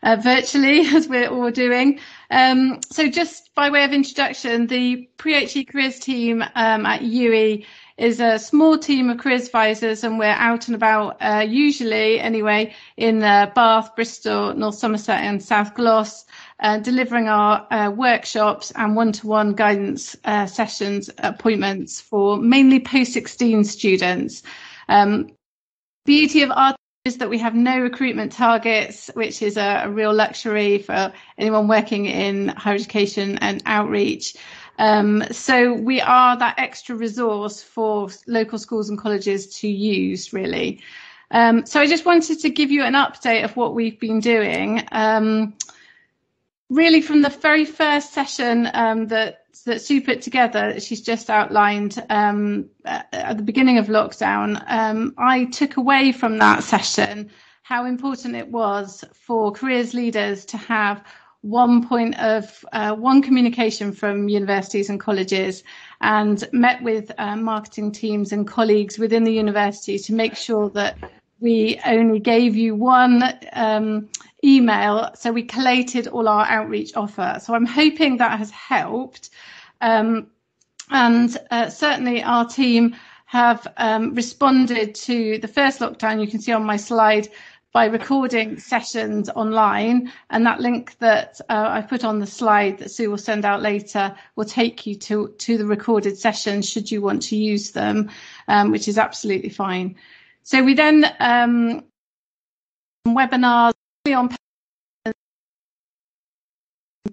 virtually, as we're all doing. So just by way of introduction, the pre-HE careers team at UE is a small team of careers advisors, and we're out and about, usually anyway, in Bath, Bristol, North Somerset and South Gloss, delivering our workshops and one-to-one guidance sessions appointments for mainly post-16 students. Beauty of our is that we have no recruitment targets, which is a real luxury for anyone working in higher education and outreach. So we are that extra resource for local schools and colleges to use, really. So I just wanted to give you an update of what we've been doing. Really from the very first session that Sue put together, that she's just outlined at the beginning of lockdown, I took away from that session how important it was for careers leaders to have one point of one communication from universities and colleges, and met with marketing teams and colleagues within the university to make sure that we only gave you one email. So we collated all our outreach offer. So I'm hoping that has helped. And certainly our team have responded to the first lockdown, you can see on my slide, by recording sessions online. And that link that I put on the slide that Sue will send out later will take you to the recorded sessions should you want to use them, which is absolutely fine. So we then webinars on,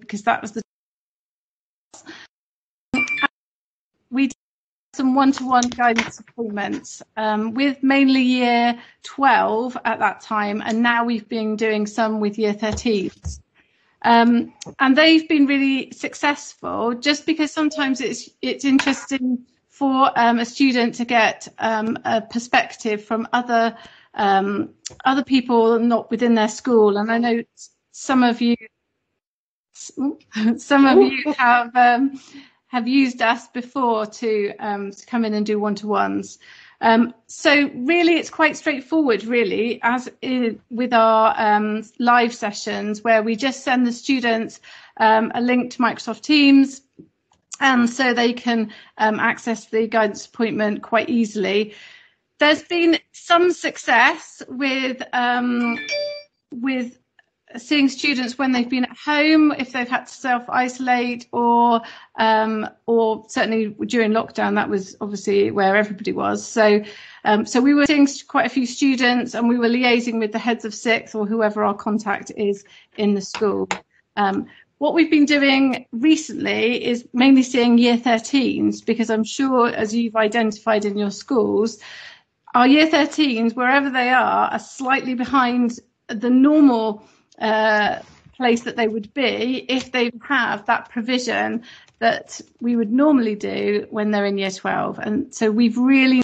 because that was the, we did some one-to-one guidance appointments with mainly year 12 at that time, and now we've been doing some with year 13s. And they've been really successful, just because sometimes it's interesting for a student to get a perspective from other people not within their school. And I know some of you have used us before to come in and do one-to-ones. So really it's quite straightforward, really, as with our live sessions, where we just send the students a link to Microsoft Teams, and so they can access the guidance appointment quite easily. There's been some success with seeing students when they've been at home, if they've had to self-isolate, or certainly during lockdown, that was obviously where everybody was. So we were seeing quite a few students, and we were liaising with the heads of sixth or whoever our contact is in the school. What we've been doing recently is mainly seeing year 13s, because I'm sure, as you've identified in your schools, our year 13s, wherever they are slightly behind the normal place that they would be if they have that provision that we would normally do when they're in year 12. And so we've really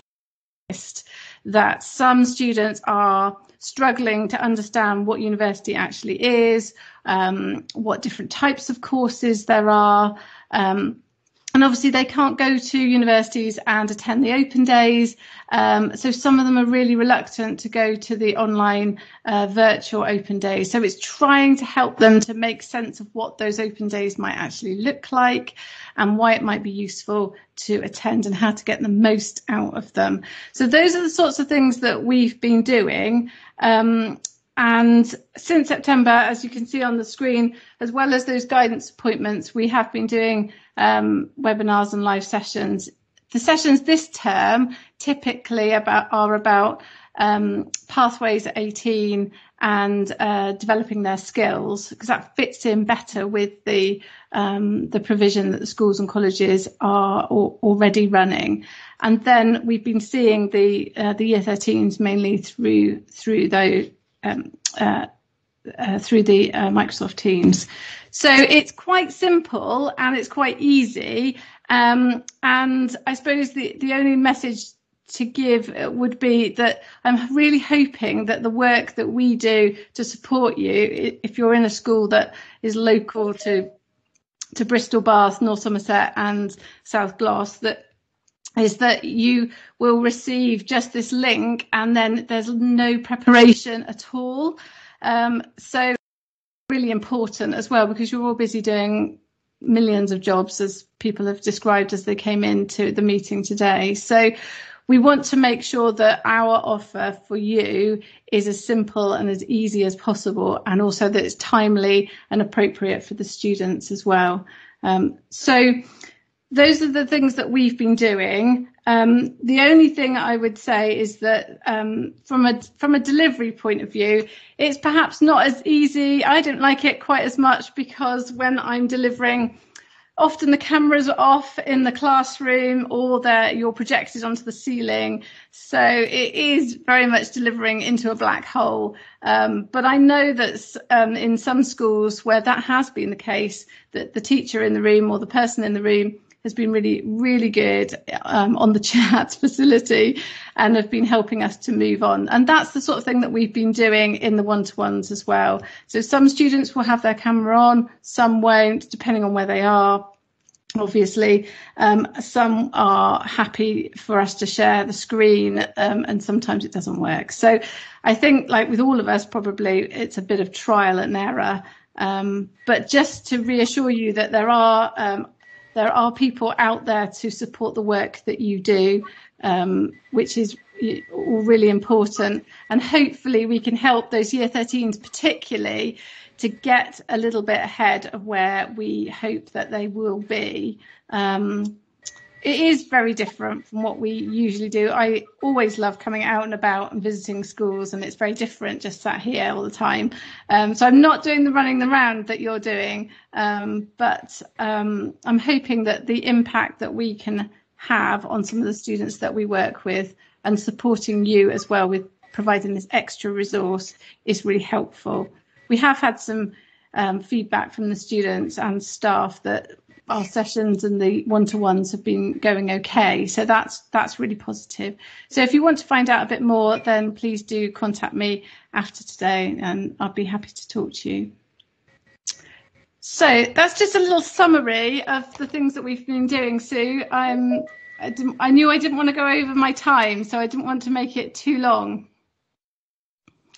noticed that some students are struggling to understand what university actually is, what different types of courses there are. And obviously they can't go to universities and attend the open days. So some of them are really reluctant to go to the online virtual open days. So it's trying to help them to make sense of what those open days might actually look like and why it might be useful to attend and how to get the most out of them. So those are the sorts of things that we've been doing. And since September, as you can see on the screen, as well as those guidance appointments, we have been doing webinars and live sessions. The sessions this term typically are about pathways at 18 and developing their skills, because that fits in better with the provision that the schools and colleges are already running. And then we've been seeing the year 13s mainly through the Microsoft Teams. So it's quite simple and it's quite easy. And I suppose the only message to give would be that I'm really hoping that the work that we do to support you, if you're in a school that is local to Bristol, Bath, North Somerset and South Gloss, that you will receive just this link and then there's no preparation at all. So really important as well, because you're all busy doing millions of jobs, as people have described as they came into the meeting today. So we want to make sure that our offer for you is as simple and as easy as possible, and also that it's timely and appropriate for the students as well. So those are the things that we've been doing. The only thing I would say is that from a delivery point of view, it's perhaps not as easy. I don't like it quite as much, because when I'm delivering, often the cameras are off in the classroom, or you're projected onto the ceiling. So it is very much delivering into a black hole. But I know that in some schools where that has been the case, that the teacher in the room or the person in the room has been really, really good on the chat facility, and have been helping us to move on. And that's the sort of thing that we've been doing in the one-to-ones as well. So some students will have their camera on, some won't, depending on where they are. Obviously, some are happy for us to share the screen, and sometimes it doesn't work. So I think, like with all of us, probably it's a bit of trial and error. But just to reassure you that there are people out there to support the work that you do, which is really important. And hopefully we can help those Year 13s particularly to get a little bit ahead of where we hope that they will be. It is very different from what we usually do. I always love coming out and about and visiting schools, and it's very different just sat here all the time. So I'm not doing the running around that you're doing, but I'm hoping that the impact that we can have on some of the students that we work with, and supporting you as well with providing this extra resource, is really helpful. We have had some feedback from the students and staff that our sessions and the one-to-ones have been going okay, so that's really positive. So if you want to find out a bit more, then please do contact me after today, and I'll be happy to talk to you. So that's just a little summary of the things that we've been doing, Sue. I knew I didn't want to go over my time, so I didn't want to make it too long.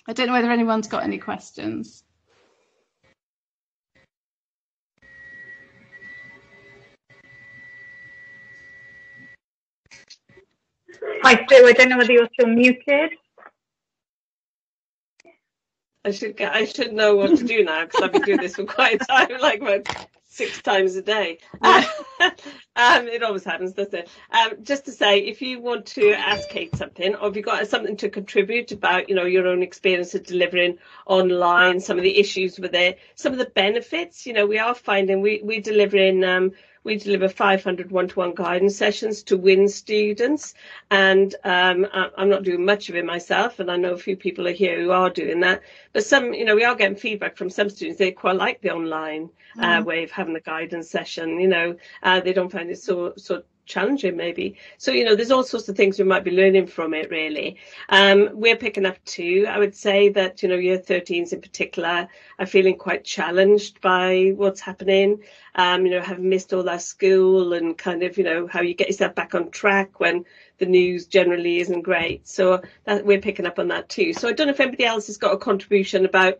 I don't know whether anyone's got any questions. Hi, Sue. I don't know whether you're still muted. I should know what to do now, because I've been doing this for quite a time, like about 6 times a day. It always happens, doesn't it? Just to say, if you want to ask Kate something, or if you've got something to contribute about, your own experience of delivering online, some of the issues with it, some of the benefits, we are finding we deliver 500 one-to-one guidance sessions to WIN students, and I'm not doing much of it myself, and I know a few people are here who are doing that. But some, we are getting feedback from some students. They quite like the online way of having the guidance session. They don't find it so challenging maybe. So, there's all sorts of things we might be learning from it, really. We're picking up too. I would say that, Year 13s in particular are feeling quite challenged by what's happening. Having missed all that school, and kind of, how you get yourself back on track when the news generally isn't great. So that we're picking up on that too. So I don't know if anybody else has got a contribution about,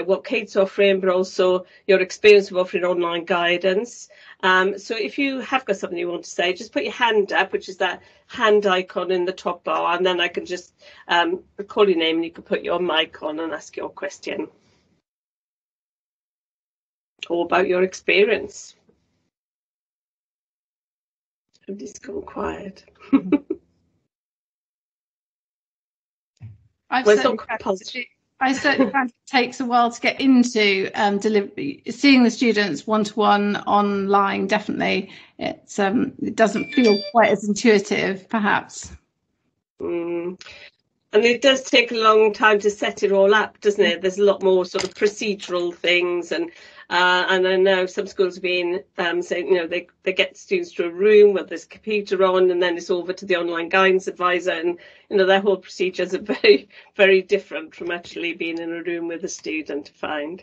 what Kate's offering, but also your experience of offering online guidance. So if you have got something you want to say, just put your hand up, which is that hand icon in the top bar, and then I can just call your name and you can put your mic on and ask your question. Or about your experience. Everybody's gone quiet. I certainly found it takes a while to get into seeing the students one-to-one online. Definitely, it doesn't feel quite as intuitive, perhaps. And it does take a long time to set it all up, doesn't it? There's a lot more sort of procedural things, and I know some schools have been saying, they get students to a room where there's a computer on, and then it's over to the online guidance advisor, and their whole procedures are very, very different from actually being in a room with a student, to find.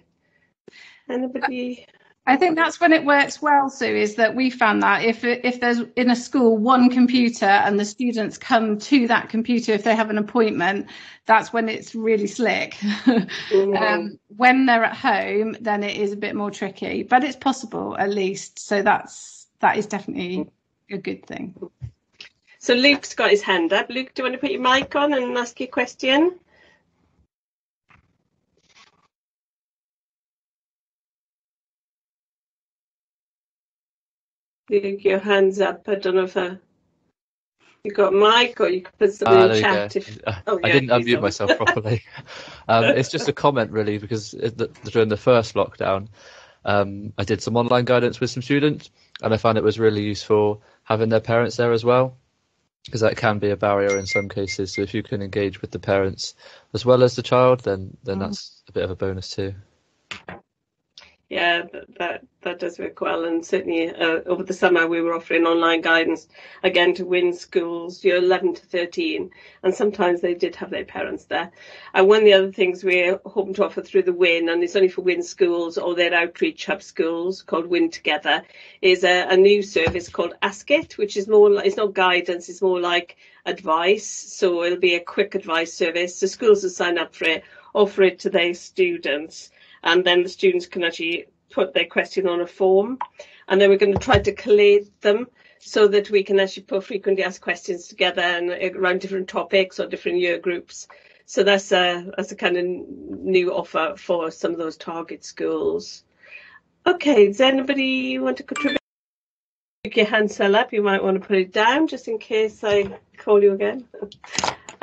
Anybody? I think that's when it works well, Sue, is that we found that if there's in a school one computer and the students come to that computer if they have an appointment, that's when it's really slick. When they're at home, then it is a bit more tricky, but it's possible at least. So that is definitely a good thing. So Luke's got his hand up. Luke, do you want to put your mic on and ask your question? Luke, your hand's up. I don't know if you got a mic or you could put something in the chat. I didn't unmute myself properly. It's just a comment really, because during the first lockdown, I did some online guidance with some students, and I found it was really useful having their parents there as well, because that can be a barrier in some cases. So if you can engage with the parents as well as the child, then that's a bit of a bonus too. Yeah, that does work well, and certainly over the summer we were offering online guidance again to WIN schools, year 11 to 13, and sometimes they did have their parents there. And one of the other things we're hoping to offer through the WIN, and it's only for WIN schools or their outreach hub schools called WIN Together, is a new service called Ask It, which is more like, it's not guidance, it's more like advice. So it'll be a quick advice service. So schools will sign up for it, offer it to their students, and then the students can actually put their question on a form, and then we're going to try to collate them so that we can actually put frequently asked questions together and around different topics or different year groups. So that's a kind of new offer for some of those target schools. Okay, does anybody want to contribute? Keep your hand still up. You might want to put it down just in case I call you again.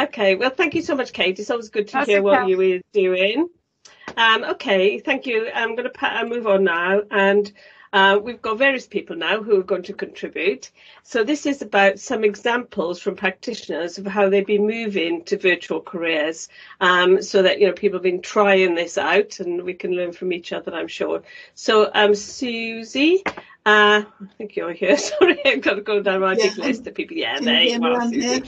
Okay, well, thank you so much, Kate. It's always good to hear what you were doing. Okay, thank you. I'm going to move on now, and we've got various people now who are going to contribute. So this is about some examples from practitioners of how they've been moving to virtual careers, so that, you know, people have been trying this out and we can learn from each other, I'm sure. So Susie, I think you're here. Sorry, I've got to go down my big list of people. Yeah, there you are, Susie.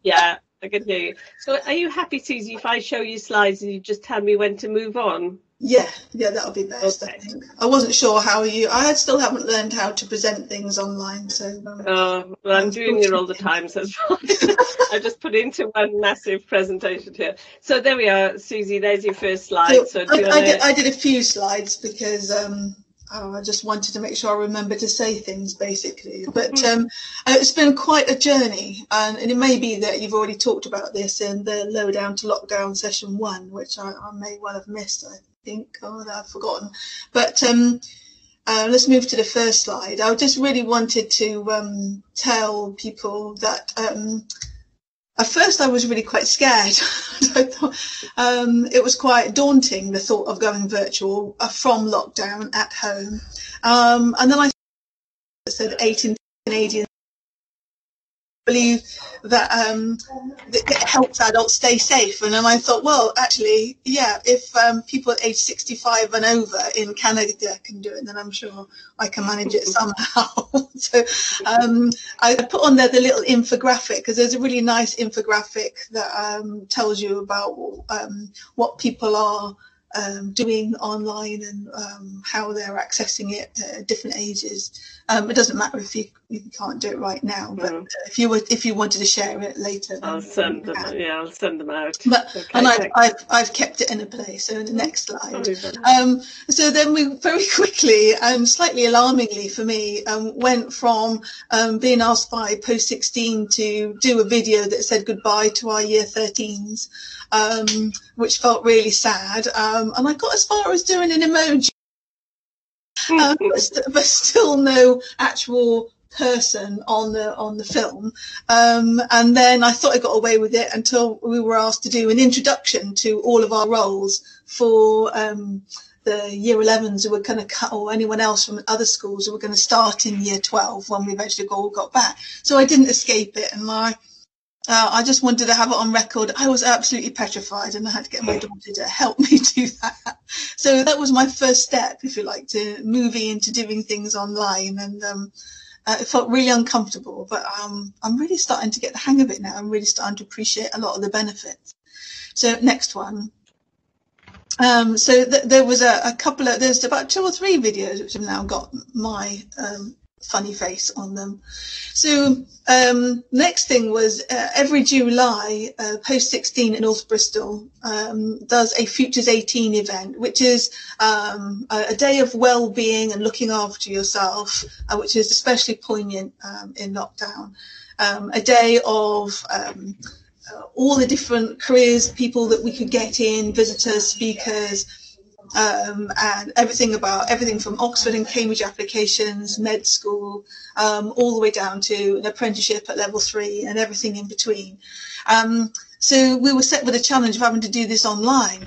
Yeah. I can hear you. So are you happy, Susie, if I show you slides and you just tell me when to move on? Yeah, that'll be best, okay. I think. I wasn't sure how I still haven't learned how to present things online, so... well, I'm doing it all the time, so it's fine. I just put it into one massive presentation here. So there we are, Susie, there's your first slide. So I did a few slides because... I just wanted to make sure I remember to say things, basically. But it's been quite a journey, and it may be that you've already talked about this in the Lowdown to Lockdown session 1, which I may well have missed, I think, or I've forgotten. But let's move to the first slide. I just really wanted to tell people that at first I was really quite scared. I thought, it was quite daunting, the thought of going virtual from lockdown at home. And then I said 18 Canadians believe that it helps adults stay safe. And then I thought, well, actually, yeah, if people at age 65 and over in Canada can do it, then I'm sure I can manage it somehow. So I put on there the little infographic, because there's a really nice infographic that tells you about what people are doing online and how they're accessing it at different ages. It doesn't matter if you can't do it right now, but if you wanted to share it later, I'll send them. Yeah, I'll send them out. But okay, and I've kept it in a place. So in the next slide. So then we very quickly, slightly alarmingly for me, went from being asked by Post 16 to do a video that said goodbye to our year 13s, which felt really sad. And I got as far as doing an emoji. But still no actual person on the film, and then I thought I got away with it until we were asked to do an introduction to all of our roles for the year 11s who were going to cut, or anyone else from other schools who were going to start in year 12 when we eventually all got back. So I didn't escape it, and I just wanted to have it on record. I was absolutely petrified, and I had to get my daughter to help me do that. So that was my first step, if you like, to moving into doing things online. And it felt really uncomfortable, but I'm really starting to get the hang of it now. I'm really starting to appreciate a lot of the benefits. So next one. There was a couple of, there's about 2 or 3 videos which have now got my funny face on them. So next thing was every July, Post 16 at North Bristol does a Futures 18 event, which is a day of well-being and looking after yourself, which is especially poignant in lockdown. A day of all the different careers, people that we could get in, visitors, speakers, and everything from Oxford and Cambridge applications, med school, all the way down to an apprenticeship at level 3 and everything in between. So we were set with a challenge of having to do this online.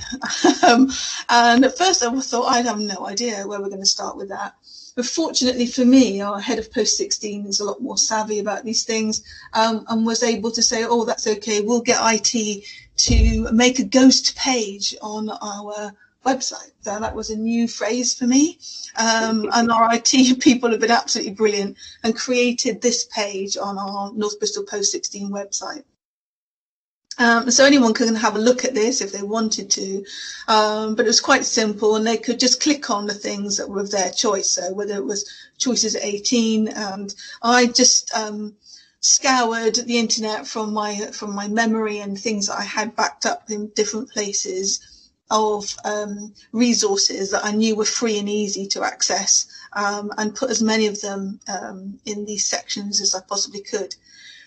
And at first I thought I'd have no idea where we're going to start with that. But fortunately for me, our head of Post 16 is a lot more savvy about these things, and was able to say, oh, that's okay, we'll get IT to make a ghost page on our website. So that was a new phrase for me. And our IT people have been absolutely brilliant and created this page on our North Bristol Post 16 website. So anyone can have a look at this if they wanted to, but it was quite simple, and they could just click on the things that were of their choice. So whether it was choices at 18, and I just scoured the internet from my memory and things that I had backed up in different places of resources that I knew were free and easy to access, and put as many of them in these sections as I possibly could.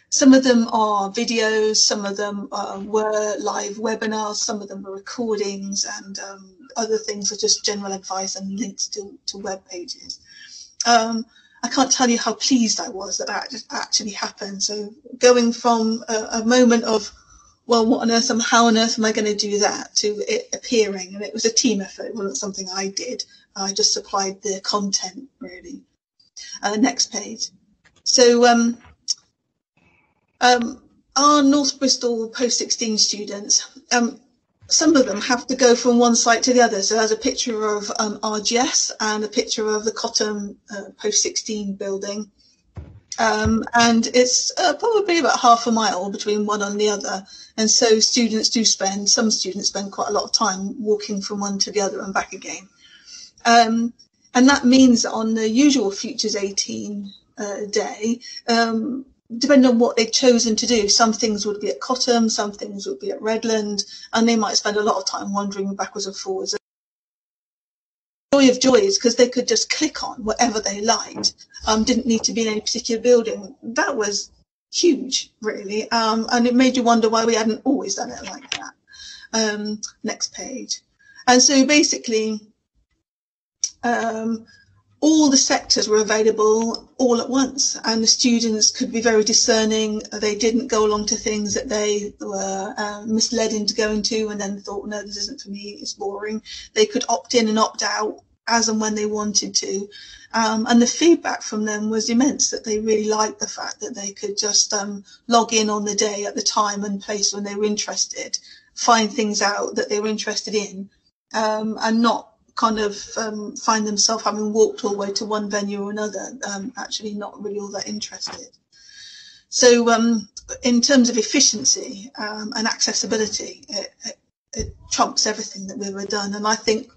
Some of them are videos, some of them were live webinars, some of them were recordings, and other things are just general advice and links to web pages. I can't tell you how pleased I was that just actually happened. So going from a moment of, well, how on earth am I going to do that, to it appearing, and it was a team effort. It wasn't something I did. I just supplied the content, really. Next page. So our North Bristol Post 16 students, some of them have to go from one site to the other. So there's a picture of RGS and a picture of the Cottam Post 16 building. And it's probably about half a mile between one and the other. And so some students spend quite a lot of time walking from one to the other and back again. And that means that on the usual Futures 18 day, depending on what they've chosen to do, some things would be at Cottam, some things would be at Redland, and they might spend a lot of time wandering backwards and forwards. The joy of joys, because they could just click on whatever they liked, didn't need to be in any particular building. That was huge, really, and it made you wonder why we hadn't always done it like that. Next page. And so basically, all the sectors were available all at once, and the students could be very discerning. They didn't go along to things that they were misled into going to and then thought, no, this isn't for me, it's boring. They could opt in and opt out as and when they wanted to. And the feedback from them was immense, that they really liked the fact that they could just log in on the day at the time and place when they were interested, find things out that they were interested in, and not kind of find themselves having walked all the way to one venue or another, actually not really all that interested. So in terms of efficiency and accessibility, it trumps everything that we've ever done. And I think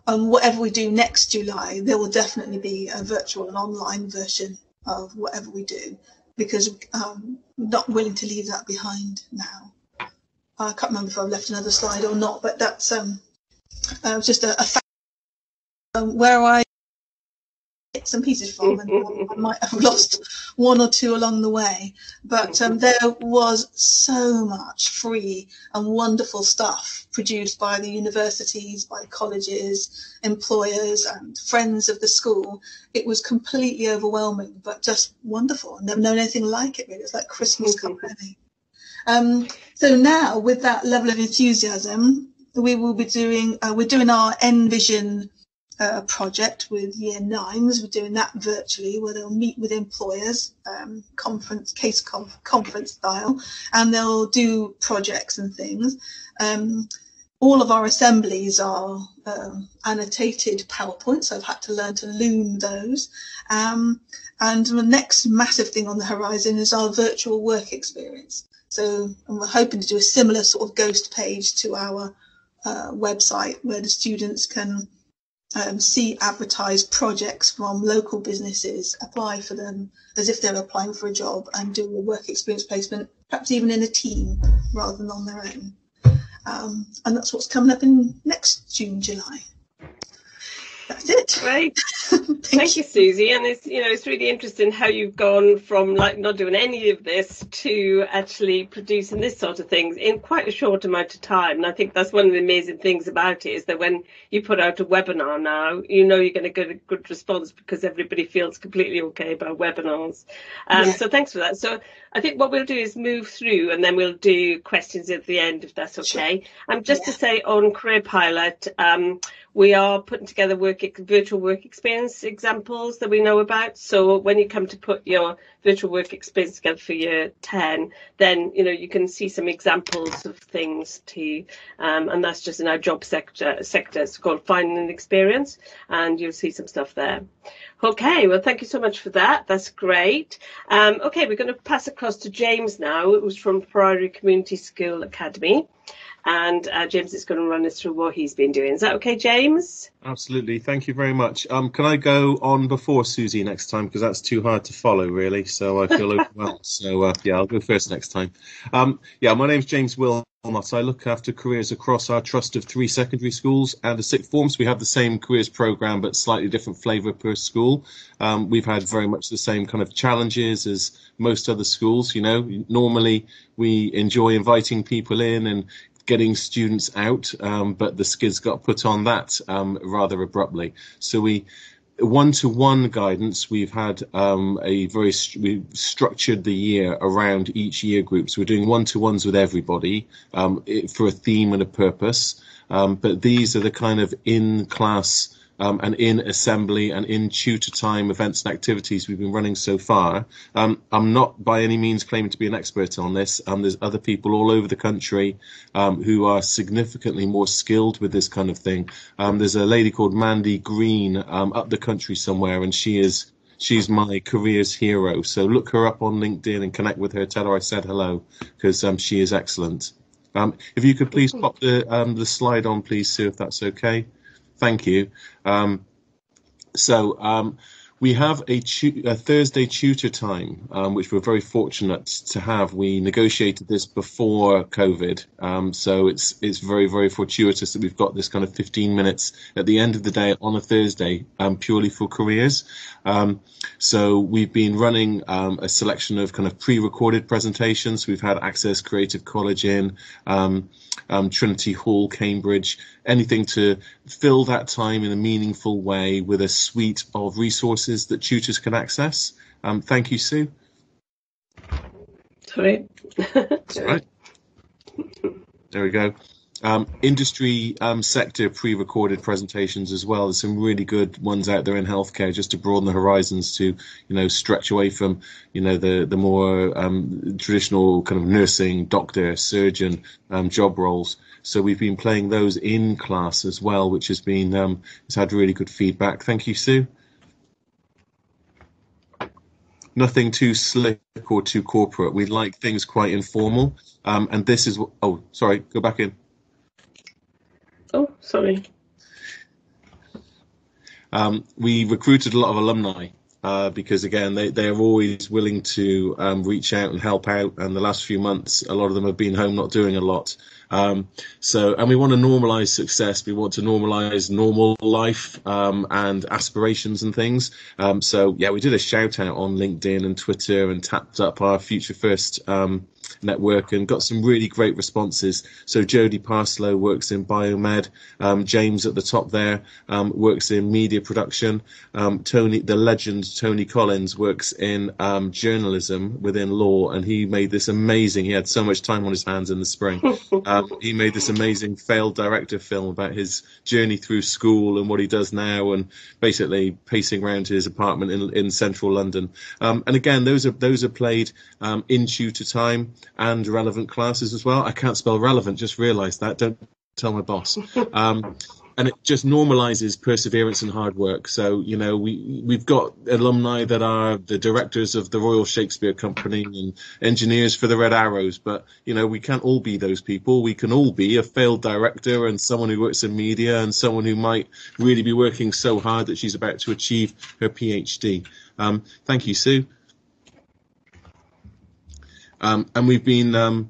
whatever we do next July, there will definitely be a virtual and online version of whatever we do, because I'm not willing to leave that behind now. I can't remember if I've left another slide or not, but that's just a fact. Where I get some pieces from, and I might have lost one or two along the way, but there was so much free and wonderful stuff produced by the universities, by colleges, employers and friends of the school. It was completely overwhelming, but just wonderful. I've never known anything like it, really. It's like Christmas company. So now, with that level of enthusiasm, we will be doing, we're doing our Envision project with year 9s. We're doing that virtually, where they'll meet with employers, conference style, and they'll do projects and things. All of our assemblies are annotated PowerPoint, so I've had to learn to loom those. And the next massive thing on the horizon is our virtual work experience. So we're hoping to do a similar sort of ghost page to our website where the students can see advertised projects from local businesses, apply for them as if they're applying for a job, and do a work experience placement, perhaps even in a team rather than on their own. And that's what's coming up in next June, July. That's it. Great. Thank you, Susie. And it's really interesting how you've gone from like not doing any of this to actually producing this sort of things in quite a short amount of time. And I think that's one of the amazing things about it, is that when you put out a webinar now, you're going to get a good response because everybody feels completely okay about webinars. So thanks for that. So I think what we'll do is move through and then we'll do questions at the end, if that's okay. Sure. Just to say, on Career Pilot, we are putting together virtual work experience examples that we know about. So when you come to put your virtual work experience together for year 10, then, you can see some examples of things too. And that's just in our job sector. It's called Finding an Experience, and you'll see some stuff there. Okay, well, thank you so much for that. That's great. Okay, we're going to pass across to James now. It was from Priory Community School Academy. And James is going to run us through what he's been doing. Is that okay, James? Absolutely. Thank you very much. Can I go on before Susie next time? Because that's too hard to follow, really. So I feel overwhelmed. So, I'll go first next time. My name's James Wilmot. I look after careers across our trust of 3 secondary schools and a sixth form. So we have the same careers programme, but slightly different flavour per school. We've had very much the same kind of challenges as most other schools. Normally we enjoy inviting people in and getting students out, but the skids got put on that rather abruptly. So one-to-one guidance, we've had we've structured the year around each year group. So we're doing one-to-ones with everybody for a theme and a purpose. But these are the kind of in-class and in assembly and in tutor time events and activities we've been running so far. I'm not by any means claiming to be an expert on this. There's other people all over the country who are significantly more skilled with this kind of thing. There's a lady called Mandy Green up the country somewhere, and she's my careers hero. So look her up on LinkedIn and connect with her. Tell her I said hello, because she is excellent. If you could please pop the slide on, please, Sue, if that's okay. Thank you. We have a Thursday tutor time, which we're very fortunate to have. We negotiated this before COVID, so it's very, very fortuitous that we've got this kind of 15 minutes at the end of the day on a Thursday, purely for careers. So we've been running a selection of kind of pre-recorded presentations. We've had Access Creative College in, Trinity Hall, Cambridge, anything to fill that time in a meaningful way with a suite of resources that tutors can access. Thank you, Sue. Sorry. That's all right. There we go. Industry sector pre-recorded presentations as well. There's some really good ones out there in healthcare, just to broaden the horizons, to stretch away from the more traditional kind of nursing, doctor, surgeon job roles. So we've been playing those in class as well, which has been has had really good feedback. Thank you, Sue. Nothing too slick or too corporate. We like things quite informal, and this is what. Oh, sorry, go back in. Oh, sorry. We recruited a lot of alumni because, again, they're always willing to reach out and help out. And the last few months, a lot of them have been home not doing a lot. And we want to normalise success. We want to normalise normal life and aspirations and things. We did a shout out on LinkedIn and Twitter and tapped up our Future First network and got some really great responses. So Jodie Parslow works in biomed. James at the top there works in media production. Tony, the legend Tony Collins, works in journalism within law, and he made this amazing. He had so much time on his hands in the spring. He made this amazing failed director film about his journey through school and what he does now, and basically pacing around his apartment in central London. And again, those are played in tutor time and relevant classes as well. I can't spell relevant, just realised that. Don't tell my boss. and it just normalizes perseverance and hard work. So, you know, we've got alumni that are the directors of the Royal Shakespeare Company and engineers for the Red Arrows, but, you know, we can't all be those people. We can all be a failed director and someone who works in media and someone who might really be working so hard that she's about to achieve her PhD. Thank you, Sue. And we've been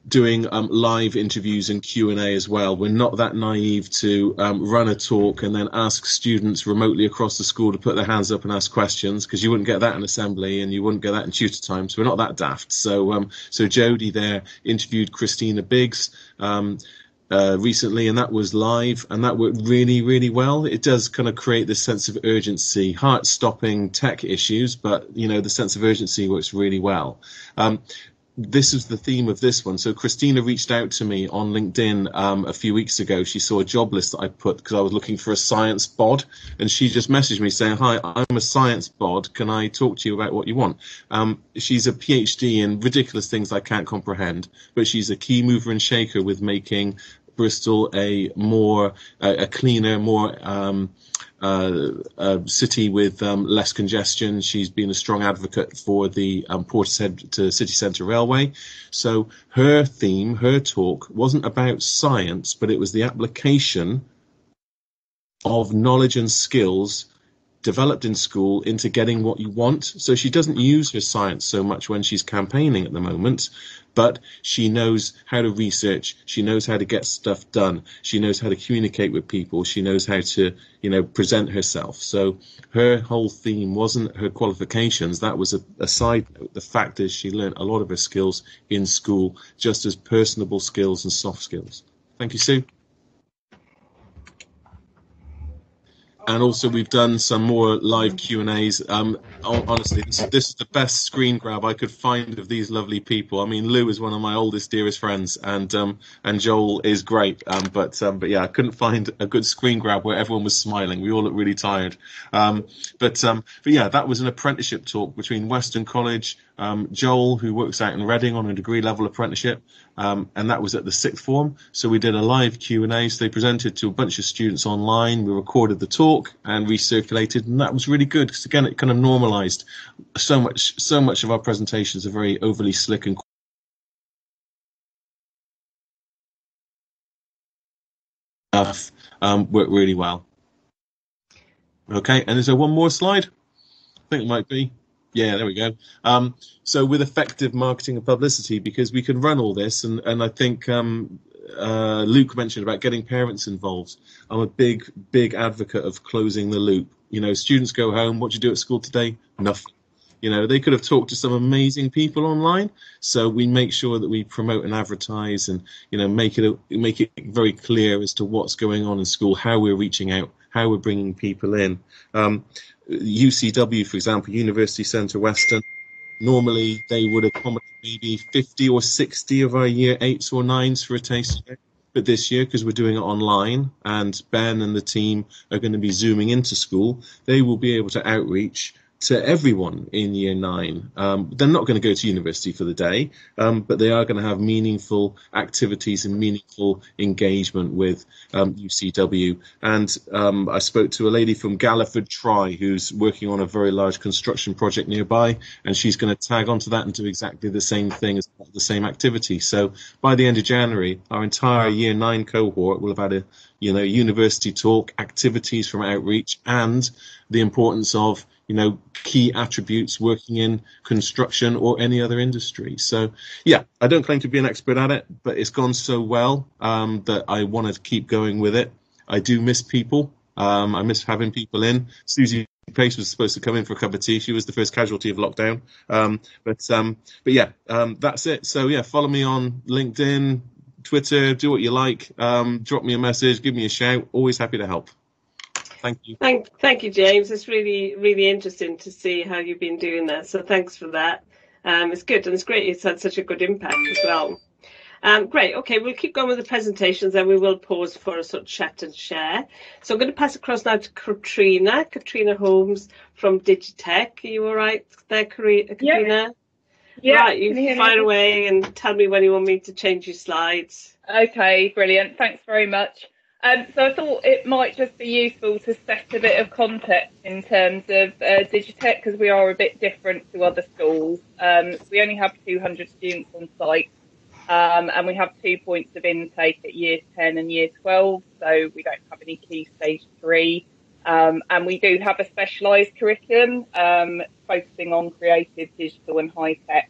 doing live interviews and Q&A as well. We're not that naive to run a talk and then ask students remotely across the school to put their hands up and ask questions, because you wouldn't get that in assembly and you wouldn't get that in tutor time. So we're not that daft. So so Jodie there interviewed Christina Biggs recently, and that was live, and that worked really, really well. It does kind of create this sense of urgency, heart-stopping tech issues, but, you know, the sense of urgency works really well. This is the theme of this one. So Christina reached out to me on LinkedIn a few weeks ago. She saw a job list that I put because I was looking for a science bod, and she just messaged me saying, "Hi, I'm a science bod. Can I talk to you about what you want?" She's a PhD in ridiculous things I can't comprehend, but she's a key mover and shaker with making Bristol a more a cleaner, more city with less congestion. She's been a strong advocate for the Portishead to City Centre Railway. So her theme, her talk, wasn't about science, but it was the application of knowledge and skills developed in school into getting what you want. So she doesn't use her science so much when she's campaigning at the moment, but she knows how to research. She knows how to get stuff done. She knows how to communicate with people. She knows how to, you know, present herself. So her whole theme wasn't her qualifications. That was a side note. The fact is she learned a lot of her skills in school, just as personable skills and soft skills. Thank you, Sue. And also, we've done some more live Q&As. Honestly, this is the best screen grab I could find of these lovely people. I mean, Lou is one of my oldest, dearest friends, and Joel is great. But yeah, I couldn't find a good screen grab where everyone was smiling. We all looked really tired. But yeah, that was an apprenticeship talk between Western College, Joel, who works out in Reading on a degree level apprenticeship, and that was at the sixth form. So we did a live Q&A. So they presented to a bunch of students online. We recorded the talk and recirculated, and that was really good because, again, it kind of normalized so much of our presentations are very overly slick and stuff worked really well. Okay, and is there one more slide? I think it might be. Yeah, there we go. So with effective marketing and publicity, because we can run all this, and I think Luke mentioned about getting parents involved. I'm a big advocate of closing the loop. You know, students go home, what do you do at school today? Nothing. You know, they could have talked to some amazing people online. So we make sure that we promote and advertise and, you know, make it very clear as to what's going on in school, how we're reaching out, how we're bringing people in. UCW, for example, University Centre Western, normally they would accommodate maybe 50 or 60 of our year 8s or 9s for a taste. But this year, because we're doing it online and Ben and the team are going to be zooming into school, they will be able to outreach to everyone in year 9. They're not going to go to university for the day, but they are going to have meaningful activities and meaningful engagement with UCW. And I spoke to a lady from Galliford Try who's working on a very large construction project nearby, and she's going to tag onto that and do exactly the same thing as the same activity. So by the end of January, our entire year 9 cohort will have had a university talk, activities from outreach, and the importance of key attributes working in construction or any other industry. So, yeah, I don't claim to be an expert at it, but it's gone so well that I want to keep going with it. I do miss people. I miss having people in. Susie Pace was supposed to come in for a cup of tea. She was the first casualty of lockdown. But yeah, that's it. So, yeah, follow me on LinkedIn, Twitter, do what you like. Drop me a message, give me a shout. Always happy to help. Thank you. Thank you, James. It's really, really interesting to see how you've been doing that. So thanks for that. It's good, and it's great. It's had such a good impact as well. Great. Okay, we'll keep going with the presentations, and we will pause for a sort of chat and share. So I'm going to pass across now to Katrina Holmes from Digitech. Are you all right there, Katrina? Yeah. Right, you fire away and tell me when you want me to change your slides. Okay, brilliant. Thanks very much. So I thought it might just be useful to set a bit of context in terms of Digitech, because we are a bit different to other schools. So we only have 200 students on site, and we have 2 points of intake at year 10 and year 12, so we don't have any key stage 3. And we do have a specialised curriculum focusing on creative, digital and high tech.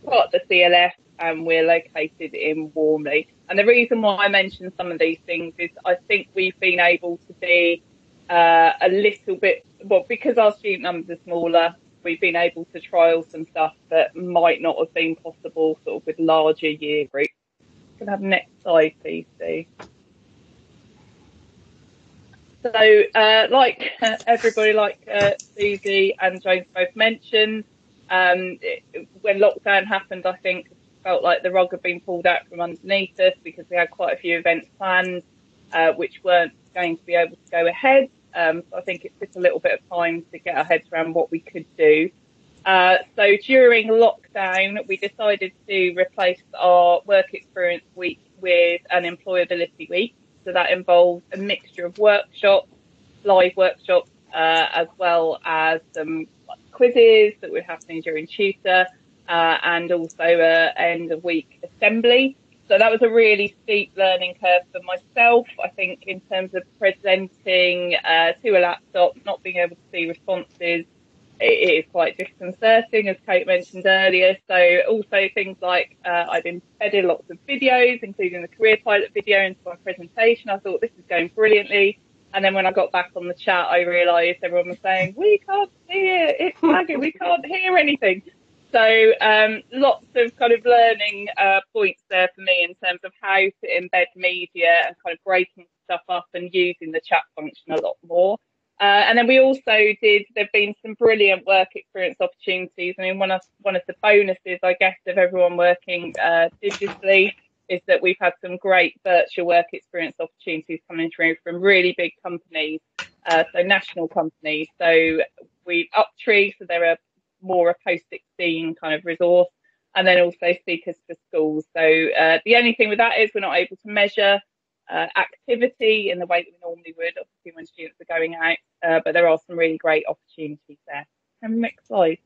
We've got the CLF, and we're located in Warmley. And the reason why I mention some of these things is I think we've been able to be a little bit, well, because our student numbers are smaller, we've been able to trial some stuff that might not have been possible sort of with larger year groups. Can I have next slide, please, Steve? So, like everybody, like Susie and James both mentioned, when lockdown happened, I think felt like the rug had been pulled out from underneath us, because we had quite a few events planned, which weren't going to be able to go ahead. So I think it took a little bit of time to get our heads around what we could do. So during lockdown, we decided to replace our work experience week with an employability week. So that involved a mixture of workshops, live workshops, as well as some quizzes that were happening during tutor, and also end of week assembly. So that was a really steep learning curve for myself, I think, in terms of presenting to a laptop, not being able to see responses. It is quite disconcerting, as Kate mentioned earlier. So also things like I've embedded lots of videos, including the career pilot video, into my presentation. I thought this is going brilliantly. And then when I got back on the chat, I realised everyone was saying, we can't see it, it's lagging, we can't hear anything. So lots of kind of learning points there for me in terms of how to embed media and kind of breaking stuff up and using the chat function a lot more. And then we also there've been some brilliant work experience opportunities. I mean, one of the bonuses, I guess, of everyone working digitally is that we've had some great virtual work experience opportunities coming through from really big companies, so national companies. So we Uptree, so they're more a post-16 kind of resource, and then also Speakers for Schools. So the only thing with that is we're not able to measure activity in the way that we normally would, obviously, when students are going out, but there are some really great opportunities there. And next slide.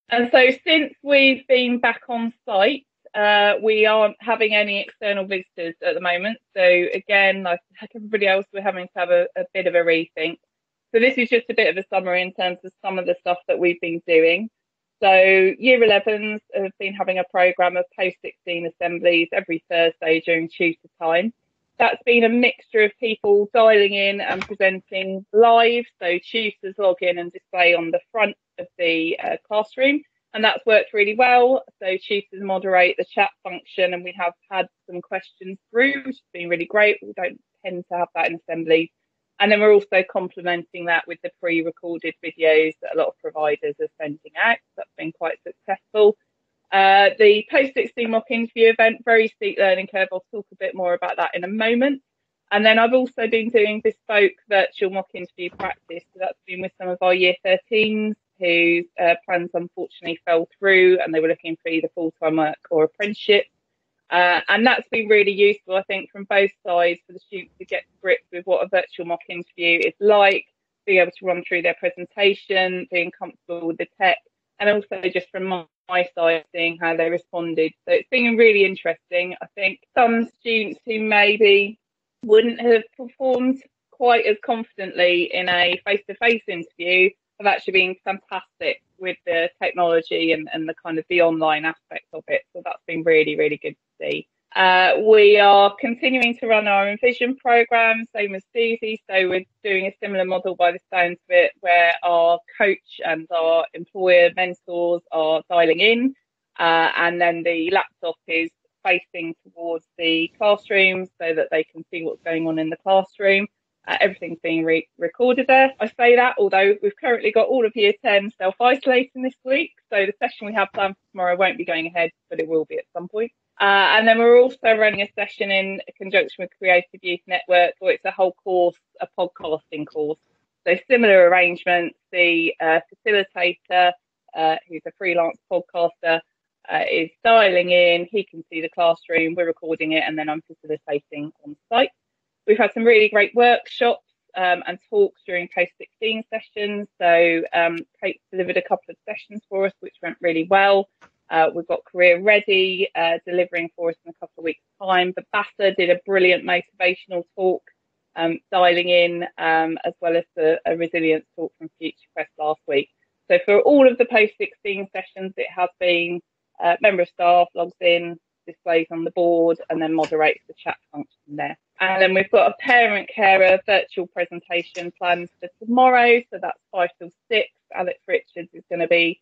And so since we've been back on site, we aren't having any external visitors at the moment. So again, like everybody else, we're having to have a bit of a rethink. So this is just a bit of a summary in terms of some of the stuff that we've been doing. So Year 11s have been having a programme of post-16 assemblies every Thursday during tutor time. That's been a mixture of people dialing in and presenting live. So tutors log in and display on the front of the classroom. And that's worked really well. So tutors moderate the chat function, and we have had some questions through, which has been really great. We don't tend to have that in assemblies. And then we're also complementing that with the pre-recorded videos that a lot of providers are sending out. So that's been quite successful. The post-16 mock interview event, very steep learning curve. I'll talk a bit more about that in a moment. And then I've also been doing bespoke virtual mock interview practice. So that's been with some of our Year 13s whose plans unfortunately fell through, and they were looking for either full-time work or apprenticeship. And that's been really useful, I think, from both sides for the students to get to grips with what a virtual mock interview is like, being able to run through their presentation, being comfortable with the tech, and also just from my side, seeing how they responded. So it's been really interesting. I think some students who maybe wouldn't have performed quite as confidently in a face-to-face interview have actually been fantastic with the technology and the kind of the online aspect of it. So that's been really, really good to see. We are continuing to run our Envision programme, same as Susie. So we're doing a similar model by the sounds of it, where our coach and our employer mentors are dialing in, and then the laptop is facing towards the classroom so that they can see what's going on in the classroom. Everything's being recorded there. I say that, although we've currently got all of Year 10 self-isolating this week. So the session we have planned for tomorrow won't be going ahead, but it will be at some point. And then we're also running a session in conjunction with Creative Youth Network, where it's a whole course, a podcasting course. So similar arrangements, the facilitator, who's a freelance podcaster, is dialing in. He can see the classroom, we're recording it, and then I'm facilitating on site. We've had some really great workshops and talks during post-16 sessions. So Kate delivered a couple of sessions for us, which went really well. We've got Career Ready delivering for us in a couple of weeks' time. The BASA did a brilliant motivational talk, dialing in, as well as a resilience talk from Future Quest last week. So for all of the post-16 sessions, it has been member of staff logs in, displays on the board, and then moderates the chat function there. And then we've got a parent carer virtual presentation planned for tomorrow. So that's 5 till 6. Alex Richards is going to be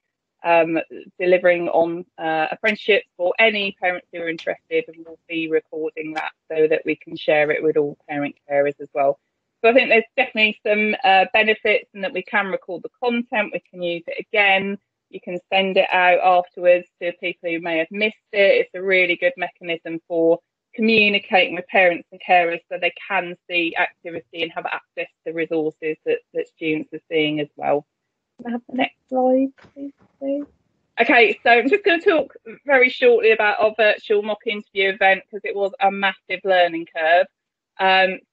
delivering on apprenticeships for any parents who are interested, and we'll be recording that so that we can share it with all parent carers as well. So I think there's definitely some benefits in that we can record the content, we can use it again, you can send it out afterwards to people who may have missed it. It's a really good mechanism for communicating with parents and carers so they can see activity and have access to resources that students are seeing as well. Can I have the next slide, please? Okay, so I'm just going to talk very shortly about our virtual mock interview event because it was a massive learning curve.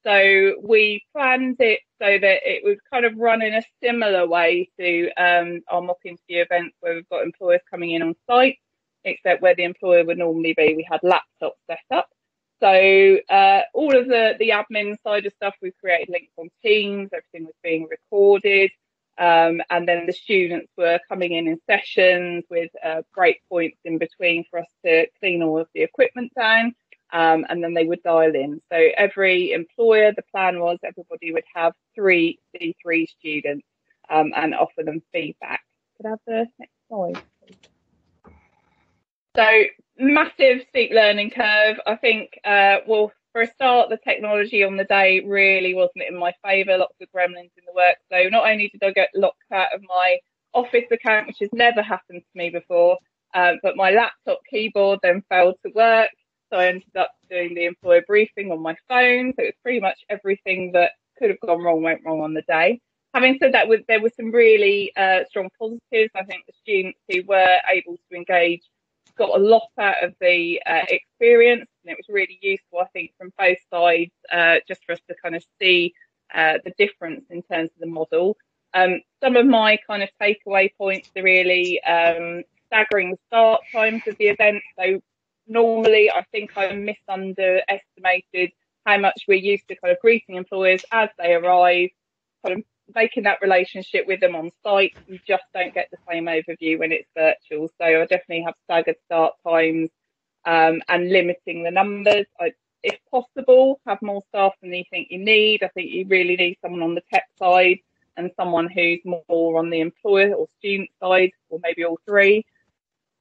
So we planned it so that it was kind of run in a similar way to our mock interview events where we've got employers coming in on site, except where the employer would normally be, we had laptops set up. So all of the admin side of stuff, we've created links on Teams, everything was being recorded. And then the students were coming in sessions with break points in between for us to clean all of the equipment down. And then they would dial in. So every employer, the plan was everybody would have 3 C3 students and offer them feedback. Could I have the next slide, please? So massive steep learning curve. I think, well, for a start, the technology on the day really wasn't in my favour. Lots of gremlins in the work. So not only did I get locked out of my office account, which has never happened to me before, but my laptop keyboard then failed to work. So I ended up doing the employer briefing on my phone. So it was pretty much everything that could have gone wrong went wrong on the day. Having said that, there were some really strong positives. I think the students who were able to engage got a lot out of the experience, and it was really useful, I think, from both sides, just for us to kind of see the difference in terms of the model. Some of my kind of takeaway points are really staggering the start times of the event. So normally, I think I underestimated how much we're used to kind of greeting employers as they arrive, kind of making that relationship with them on site. You just don't get the same overview when it's virtual. So I definitely have staggered start times and limiting the numbers. If possible, have more staff than you think you need. I think you really need someone on the tech side and someone who's more on the employer or student side, or maybe all three.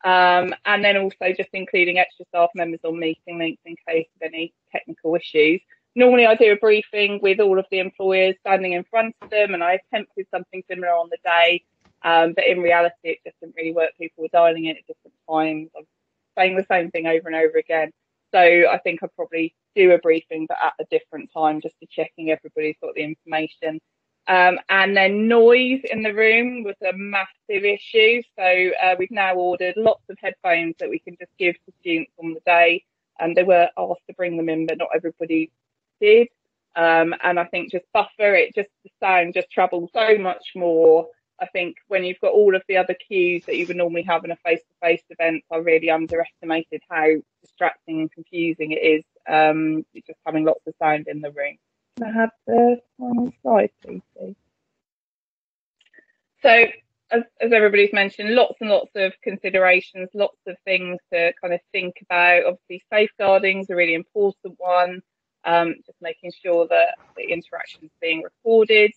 And then also just including extra staff members on meeting links in case of any technical issues. Normally I do a briefing with all of the employers standing in front of them, and I attempted something similar on the day, but in reality it just didn't really work. People were dialing in at different times. I'm saying the same thing over and over again. So I think I'd probably do a briefing, but at a different time, just to checking everybody's got the information. And then noise in the room was a massive issue. So we've now ordered lots of headphones that we can just give to students on the day. And they were asked to bring them in, but not everybody did. And I think just buffer it, just the sound just travels so much more. I think when you've got all of the other cues that you would normally have in a face-to-face event, I really underestimated how distracting and confusing it is, just having lots of sound in the room. Can I have the final slide, please? So, as everybody's mentioned, lots and lots of considerations, lots of things to kind of think about. Obviously, safeguarding is a really important one. Just making sure that the interaction is being recorded.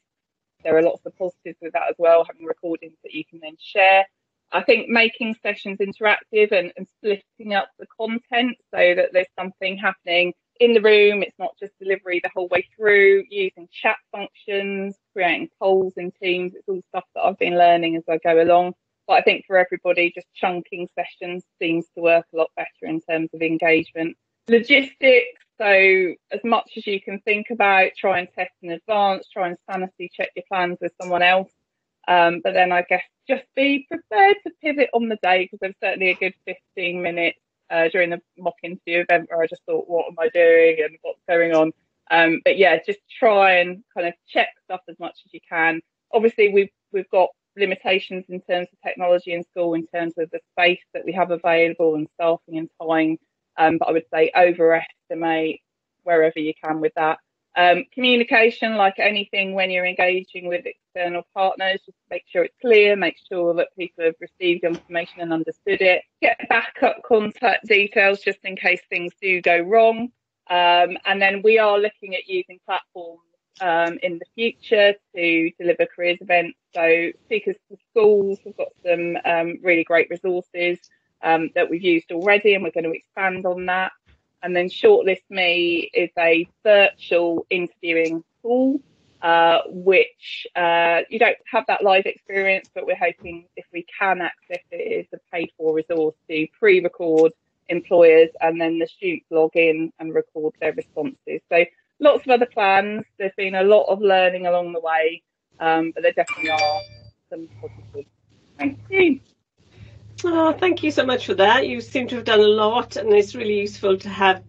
There are lots of positives with that as well, having recordings that you can then share. I think making sessions interactive and splitting up the content so that there's something happening in the room. It's not just delivery the whole way through, using chat functions, creating polls in Teams. It's all stuff that I've been learning as I go along. But I think for everybody, just chunking sessions seems to work a lot better in terms of engagement. Logistics. So as much as you can think about, try and test in advance, try and sanity check your plans with someone else. But then I guess just be prepared to pivot on the day, because there's certainly a good 15 minutes during the mock interview event where I just thought, what am I doing and what's going on? But yeah, just try and kind of check stuff as much as you can. Obviously, we've got limitations in terms of technology in school, in terms of the space that we have available and staffing and time. But I would say overestimate wherever you can with that. Communication, like anything, when you're engaging with external partners, just make sure it's clear, make sure that people have received the information and understood it. Get backup contact details just in case things do go wrong. And then we are looking at using platforms in the future to deliver careers events. So Seekers for Schools, we've got some really great resources that we've used already, and we're going to expand on that. And then Shortlist Me is a virtual interviewing tool, which you don't have that live experience, but we're hoping, if we can access it, it's a paid for resource to pre-record employers, and then the students log in and record their responses. So lots of other plans. There's been a lot of learning along the way, but there definitely are some positives. Thank you. Oh, thank you so much for that. You seem to have done a lot, and it's really useful to have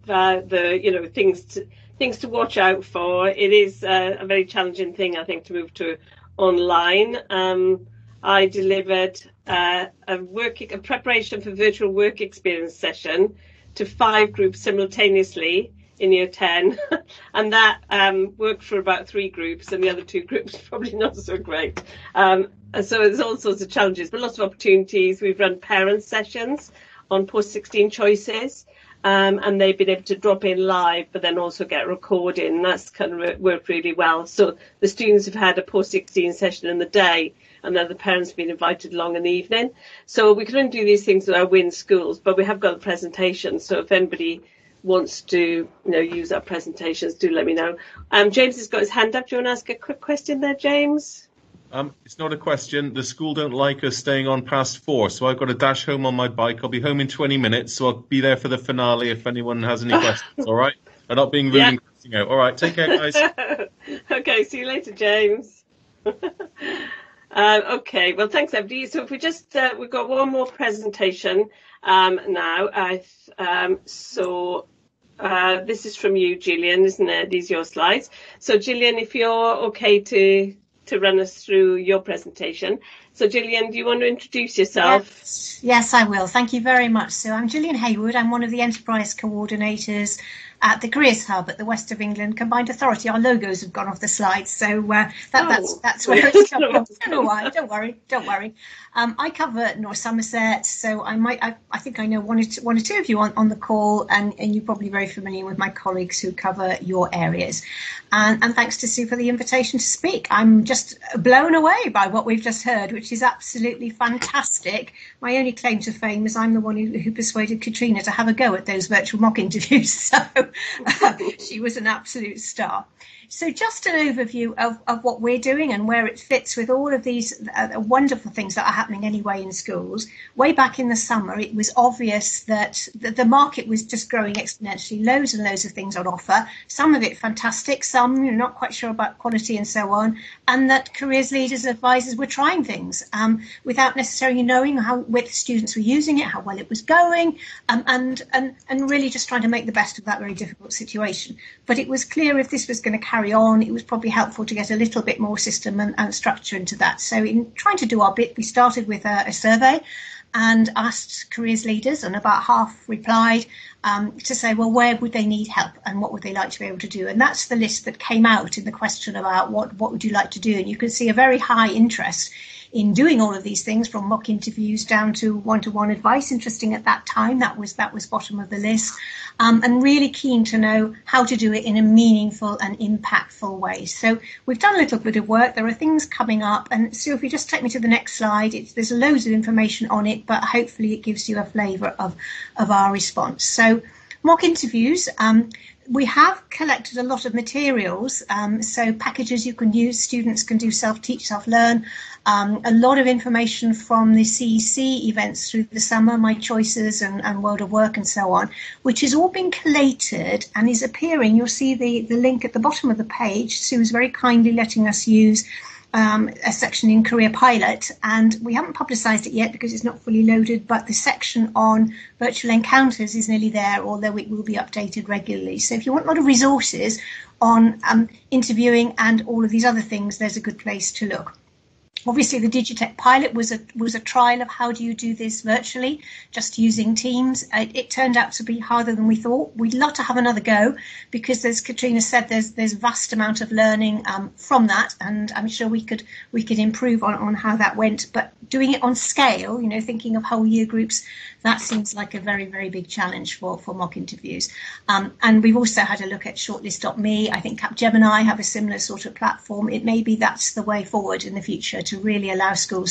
things to watch out for. It is a very challenging thing, I think, to move to online. I delivered a preparation for virtual work experience session to 5 groups simultaneously in year 10, and that worked for about 3 groups, and the other 2 groups probably not so great. And so there's all sorts of challenges, but lots of opportunities. We've run parent sessions on post-16 choices, and they've been able to drop in live, but then also get recording. And that's kind of worked really well. So the students have had a post-16 session in the day, and then the parents have been invited along in the evening. So we can only do these things with our WIN schools, but we have got a presentation. So if anybody wants to use our presentations, do let me know. James has got his hand up. Do you want to ask a quick question there, James? It's not a question. The school don't like us staying on past 4, so I've got to dash home on my bike. I'll be home in 20 minutes, so I'll be there for the finale if anyone has any questions, all right? I'm not being rude and cussing out. All right, take care, guys. Okay, see you later, James. Okay, well, thanks, everybody. So if we just, we've got one more presentation now. This is from you, Gillian, isn't it? These are your slides. So, Gillian, if you're okay to run us through your presentation. So, Gillian, do you want to introduce yourself? Yes, I will. Thank you very much. So I'm Gillian Haywood. I'm one of the enterprise coordinators at the Careers Hub at the West of England Combined Authority. Our logos have gone off the slides, so that's where it's come from. I don't know why. Don't worry. I cover North Somerset, so I think I know one or two of you on the call, and you're probably very familiar with my colleagues who cover your areas. And thanks to Sue for the invitation to speak. I'm just blown away by what we've just heard, which is absolutely fantastic. My only claim to fame is I'm the one who persuaded Katrina to have a go at those virtual mock interviews. So she was an absolute star. So just an overview of what we're doing and where it fits with all of these wonderful things that are happening anyway in schools. Way back in the summer, it was obvious that the market was just growing exponentially, loads and loads of things on offer, some of it fantastic, some you're not quite sure about quality and so on, and that careers leaders, advisors were trying things without necessarily knowing how students were using it, how well it was going, and really just trying to make the best of that very difficult situation. But it was clear if this was going to carry on, it was probably helpful to get a little bit more system and structure into that. So in trying to do our bit, we started with a survey and asked careers leaders, and about half replied to say, well, where would they need help and what would they like to be able to do? And that's the list that came out in the question about what would you like to do? And you can see a very high interest in doing all of these things, from mock interviews down to one-to-one advice. Interesting at that time, that was bottom of the list, and really keen to know how to do it in a meaningful and impactful way. So we've done a little bit of work. There are things coming up, and Sue, if you just take me to the next slide, there's loads of information on it, but hopefully it gives you a flavour of our response. So mock interviews. We have collected a lot of materials, so packages you can use, students can do self-teach, self-learn, a lot of information from the CEC events through the summer, My Choices and World of Work and so on, which has all been collated and is appearing. You'll see the link at the bottom of the page. Sue is very kindly letting us use a section in Career Pilot, and we haven't publicised it yet because it's not fully loaded, but the section on virtual encounters is nearly there, although it will be updated regularly. So if you want a lot of resources on interviewing and all of these other things, there's a good place to look. Obviously, the Digitech pilot was a trial of how do you do this virtually, just using Teams. It turned out to be harder than we thought. We'd love to have another go because, as Katrina said, there's vast amount of learning from that, and I'm sure we could improve on how that went. But doing it on scale, thinking of whole year groups, that seems like a very, very big challenge for mock interviews. And we've also had a look at shortlist.me. I think Capgemini have a similar sort of platform. It may be that's the way forward in the future, to really allow schools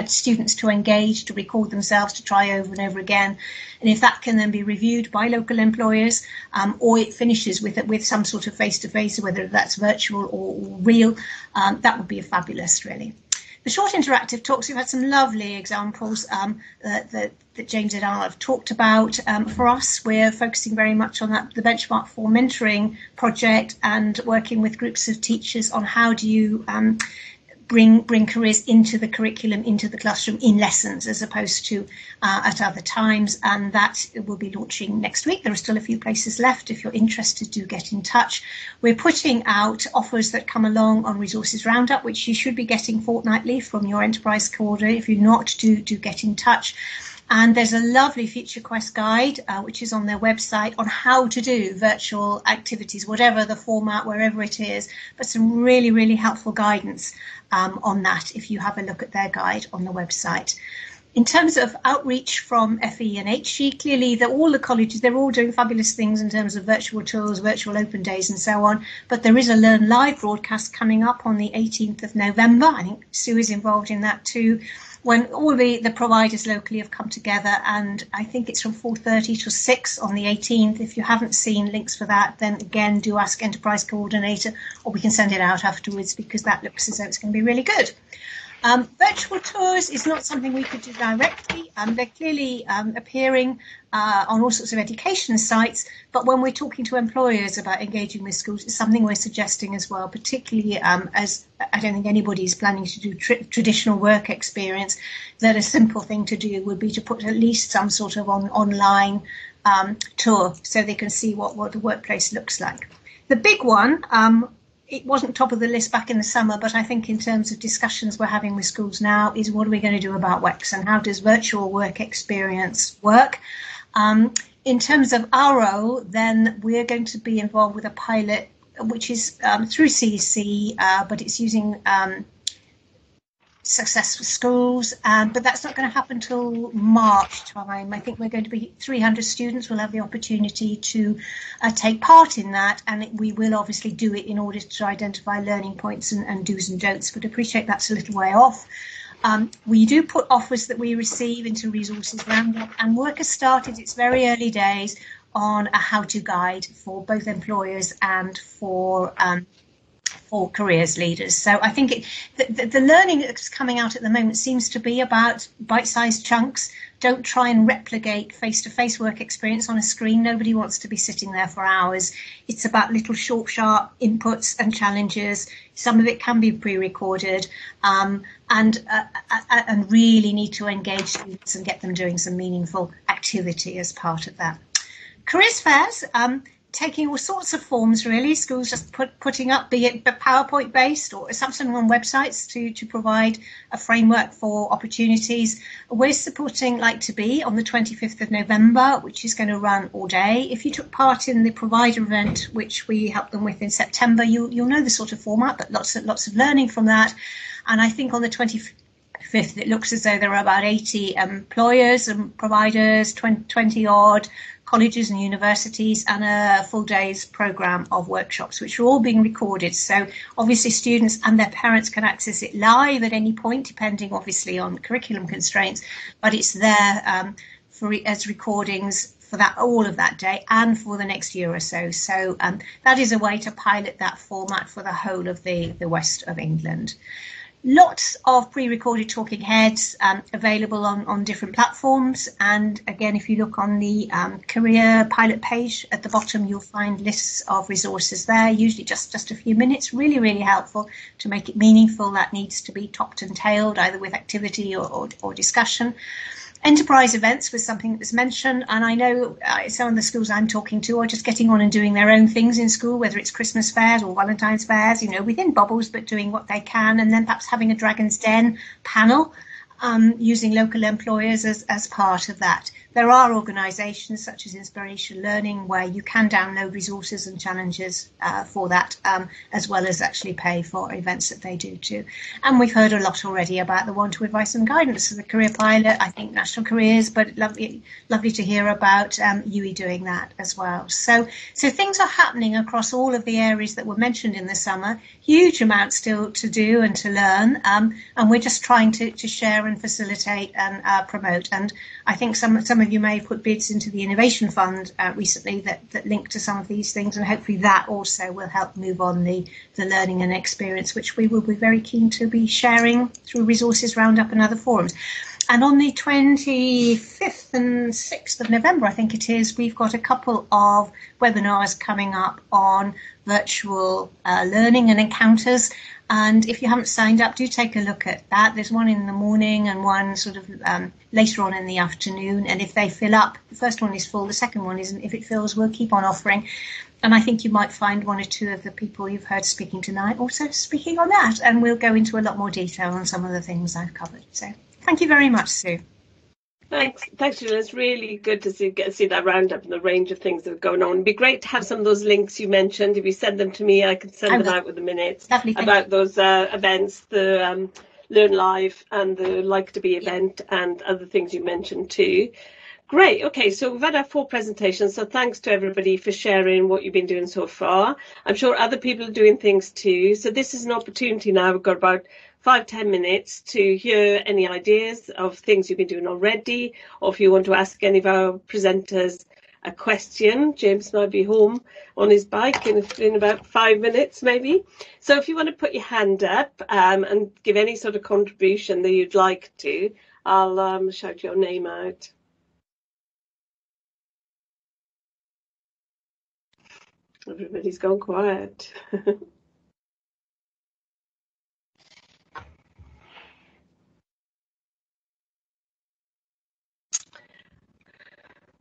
students to engage, to record themselves, to try over and over again. And if that can then be reviewed by local employers, or it finishes with some sort of face-to-face, whether that's virtual or real, that would be fabulous, really. The short interactive talks, we've had some lovely examples that James and I have talked about. For us, we're focusing very much on the Benchmark for Mentoring project and working with groups of teachers on how do you bring careers into the curriculum, into the classroom in lessons as opposed to at other times, and that will be launching next week. There are still a few places left. If you're interested, do get in touch. We're putting out offers that come along on Resources Roundup, which you should be getting fortnightly from your enterprise coordinator. If you're not, do get in touch. And there's a lovely Future Quest guide, which is on their website, on how to do virtual activities, whatever the format, wherever it is, but some really, really helpful guidance on that if you have a look at their guide on the website. In terms of outreach from FE and HE, clearly all the colleges, they're all doing fabulous things in terms of virtual tours, virtual open days and so on, but there is a Learn Live broadcast coming up on the 18th of November. I think Sue is involved in that too, when all the providers locally have come together, and I think it's from 4:30 to 6 on the 18th. If you haven't seen links for that, then again, do ask Enterprise Coordinator, or we can send it out afterwards because that looks as though it's going to be really good. Virtual tours is not something we could do directly. They're clearly appearing on all sorts of education sites, but when we're talking to employers about engaging with schools, it's something we're suggesting as well, particularly as I don't think anybody's planning to do traditional work experience, that a simple thing to do would be to put at least some sort of online tour so they can see what the workplace looks like. The big one, it wasn't top of the list back in the summer, but I think in terms of discussions we're having with schools now is what are we going to do about WEX and how does virtual work experience work? In terms of our role, then we're going to be involved with a pilot which is through CEC, but it's using Success for Schools, but that's not going to happen till March time. I think we're going to be 300 students will have the opportunity to take part in that, and we will obviously do it in order to identify learning points and do's and don'ts, but appreciate that's a little way off. We do put offers that we receive into Resources Roundup, and work has started, it's very early days, on a how-to guide for both employers and for careers leaders. So I think the learning that's coming out at the moment seems to be about bite-sized chunks. Don't try and replicate face-to-face work experience on a screen. Nobody wants to be sitting there for hours. It's about little short, sharp inputs and challenges. Some of it can be pre-recorded, and really need to engage students and get them doing some meaningful activity as part of that. Careers fairs, taking all sorts of forms, really. Schools just putting up, be it PowerPoint based or something on websites to provide a framework for opportunities. We're supporting Like to Be on the 25th of November, which is going to run all day. If you took part in the provider event, which we helped them with in September, you'll know the sort of format, but lots of learning from that. And I think on the 25th, it looks as though there are about 80 employers and providers, 20 odd colleges and universities, and a full day's programme of workshops, which are all being recorded. So obviously students and their parents can access it live at any point, depending obviously on curriculum constraints, but it's there as recordings for that all of that day and for the next year or so. So that is a way to pilot that format for the whole of the west of England. Lots of pre-recorded talking heads available on different platforms. And again, if you look on the career pilot page at the bottom, you'll find lists of resources there, usually just a few minutes. Really, really helpful to make it meaningful. That needs to be topped and tailed, either with activity or discussion. Enterprise events was something that was mentioned, and I know some of the schools I'm talking to are just getting on and doing their own things in school, whether it's Christmas fairs or Valentine's fairs, within bubbles, but doing what they can, and then perhaps having a Dragon's Den panel using local employers as part of that. There are organisations such as Inspiration Learning where you can download resources and challenges for that, as well as actually pay for events that they do too. And we've heard a lot already about the one-to advice and guidance for the career pilot, I think National Careers, but lovely to hear about UE doing that as well. So things are happening across all of the areas that were mentioned in the summer. Huge amount still to do and to learn, and we're just trying to share and facilitate and promote. And I think some of you may have put bids into the Innovation Fund recently that link to some of these things, and hopefully that also will help move on the learning and experience, which we will be very keen to be sharing through Resources Roundup and other forums. And on the 25th and 6th of November, I think it is, we've got a couple of webinars coming up on virtual learning and encounters. And if you haven't signed up, do take a look at that. There's one in the morning and one sort of later on in the afternoon. And if they fill up, the first one is full, the second one isn't. If it fills, we'll keep on offering. And I think you might find one or two of the people you've heard speaking tonight also speaking on that. And we'll go into a lot more detail on some of the things I've covered. So thank you very much, Sue. Thanks, Julia. It's really good to see that roundup and the range of things that are going on. It'd be great to have some of those links you mentioned. If you send them to me, I can send them out with the minutes. Lovely, about those events, the Learn Live and the Like to Be event and other things you mentioned too. Great. Okay, so we've had our 4 presentations. So thanks to everybody for sharing what you've been doing so far. I'm sure other people are doing things too. So this is an opportunity now. We've got about 5-10 minutes to hear any ideas of things you've been doing already, or if you want to ask any of our presenters a question. James might be home on his bike in about 5 minutes maybe. So if you want to put your hand up and give any sort of contribution that you'd like to, I'll shout your name out. Everybody's gone quiet.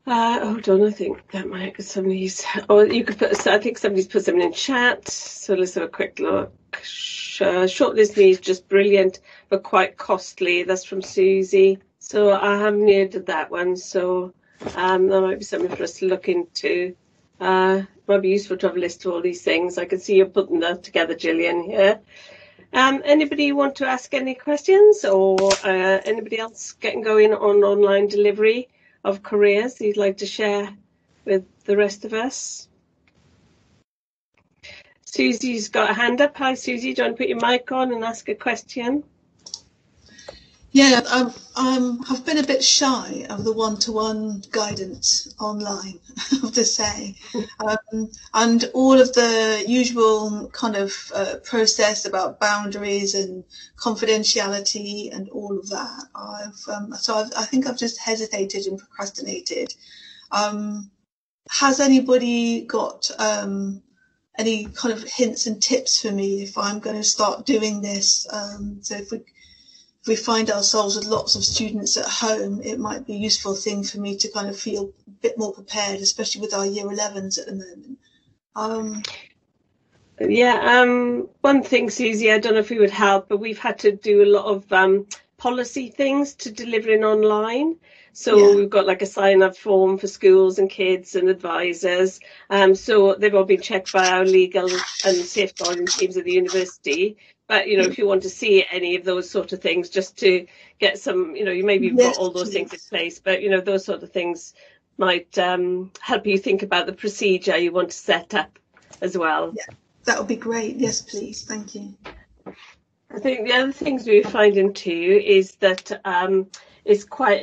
Hold on, I think that might be somebody's. Or you could put. I think somebody's put something in chat. So let's have a quick look. Shortlisting is just brilliant, but quite costly. That's from Susie. So I haven't heard of that one. So that might be something for us to look into. It might be useful to have a list of all these things. I can see you're putting that together, Gillian. Here. Anybody want to ask any questions, or anybody else getting going on online delivery of careers you'd like to share with the rest of us? Susie's got a hand up. Hi, Susie. Do you want to put your mic on and ask a question? Yeah, I've been a bit shy of the one-to-one guidance online, I have to say, and all of the usual kind of process about boundaries and confidentiality and all of that. I think I've just hesitated and procrastinated. Has anybody got any kind of hints and tips for me if I'm going to start doing this? So if we find ourselves with lots of students at home, it might be a useful thing for me to kind of feel a bit more prepared, especially with our year 11s at the moment. One thing, Susie, I don't know if it would help, but we've had to do a lot of policy things to delivering online. So we've got like a sign-up form for schools and kids and advisors. So they've all been checked by our legal and safeguarding teams at the university. But, if you want to see any of those sort of things, just to get some, you maybe got all those things in place, but, those sort of things might help you think about the procedure you want to set up as well. Yeah, that would be great. Yes, please. Thank you. I think the other things we're finding too is that it's quite,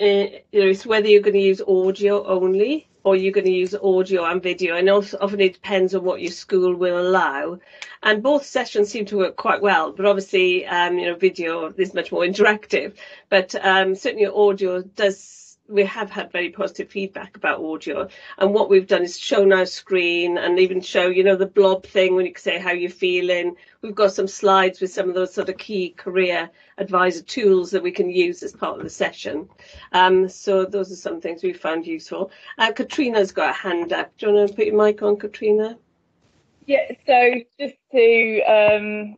it's whether you're going to use audio only or you're going to use audio and video, and also often it depends on what your school will allow. And both sessions seem to work quite well, but obviously, video is much more interactive. But certainly audio does. We have had very positive feedback about audio, and what we've done is shown our screen and even show, the blob thing when you can say how you're feeling. We've got some slides with some of those sort of key career advisor tools that we can use as part of the session. So those are some things we found useful. Katrina's got a hand up. Do you want to put your mic on, Katrina? Yeah, so just to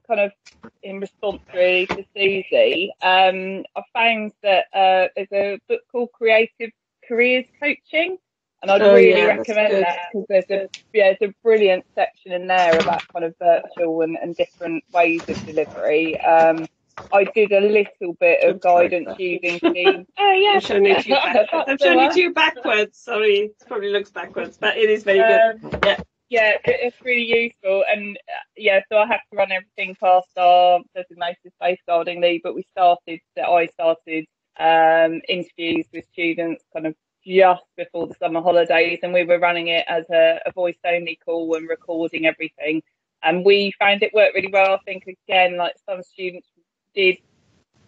kind of in response really to Susie, I found that there's a book called Creative Careers Coaching, and I'd really recommend that, because there's a brilliant section in there about kind of virtual and different ways of delivery. I did a little bit of guidance using Teams. Oh yeah, I'm showing it to you backwards. Sorry, it probably looks backwards, but it is very good. Yeah. Yeah, it's really useful, and so I have to run everything past our designated safeguarding lead, but I started interviews with students kind of just before the summer holidays, and we were running it as a voice-only call and recording everything, and we found it worked really well. I think, again, like some students did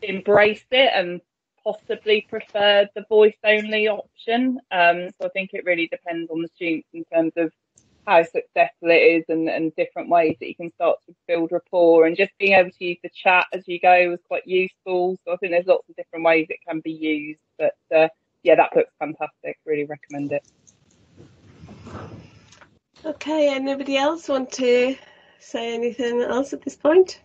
embrace it and possibly preferred the voice-only option, so I think it really depends on the students in terms of how successful it is, and different ways that you can start to build rapport, and just being able to use the chat as you go was quite useful. So I think there's lots of different ways it can be used, but that looks fantastic. Really recommend it. Okay, anybody else want to say anything else at this point?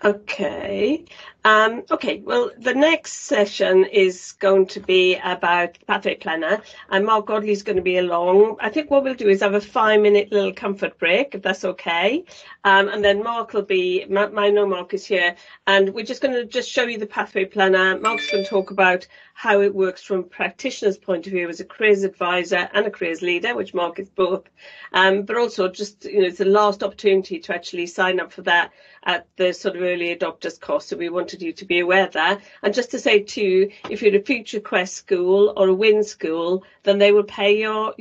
Okay. Well, the next session is going to be about Pathway Planner, and Mark Godley's going to be along. I think what we'll do is have a 5-minute little comfort break, if that's okay. And then Mark will be, I know Mark is here, and we're just going to show you the Pathway Planner. Mark's going to talk about how it works from a practitioner's point of view as a careers advisor and a careers leader, which Mark is both. But also just, it's the last opportunity to actually sign up for that at the sort of early adopters cost. So we wanted you to be aware of that. And just to say too, if you're a Future Quest school or a WIN school, then they will pay your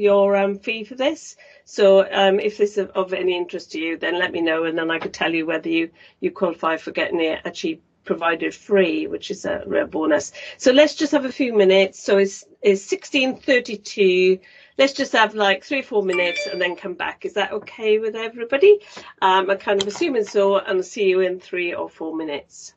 fee for this. So if this is of any interest to you, then let me know, and then I could tell you whether you qualify for getting it actually provided free, which is a real bonus. So let's just have a few minutes. So it's 16:32. Let's just have like 3 or 4 minutes and then come back. Is that okay with everybody? I'm kind of assuming so, and I'll see you in 3 or 4 minutes.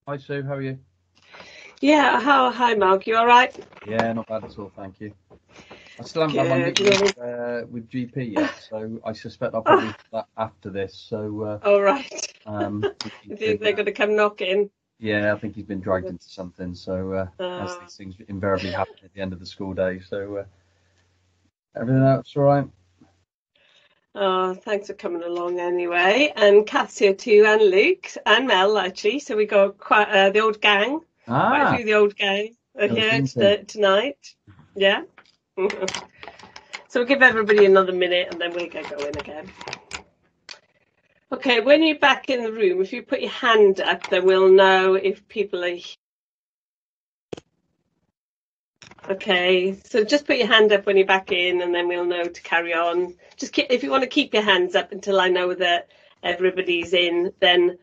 Hi Sue, how are you? Yeah, hi Mark, you all right? Yeah, not bad at all, thank you. I still haven't had my meeting with GP yet, so I suspect I'll probably do that after this. So, all right. You think they're going to come knocking? Yeah, I think he's been dragged into something. So as these things invariably happen at the end of the school day. So everything else all right? Oh, thanks for coming along anyway. And Kath's here too, and Luke, and Mel, actually. So we got quite the old gang. Quite a few of the old gang are here tonight. Yeah. So we'll give everybody another minute and then we'll get going again. Okay, when you're back in the room, if you put your hand up, then we'll know if people are here. Okay, so just put your hand up when you're back in and then we'll know to carry on. Just if you want to keep your hands up until I know that everybody's in, then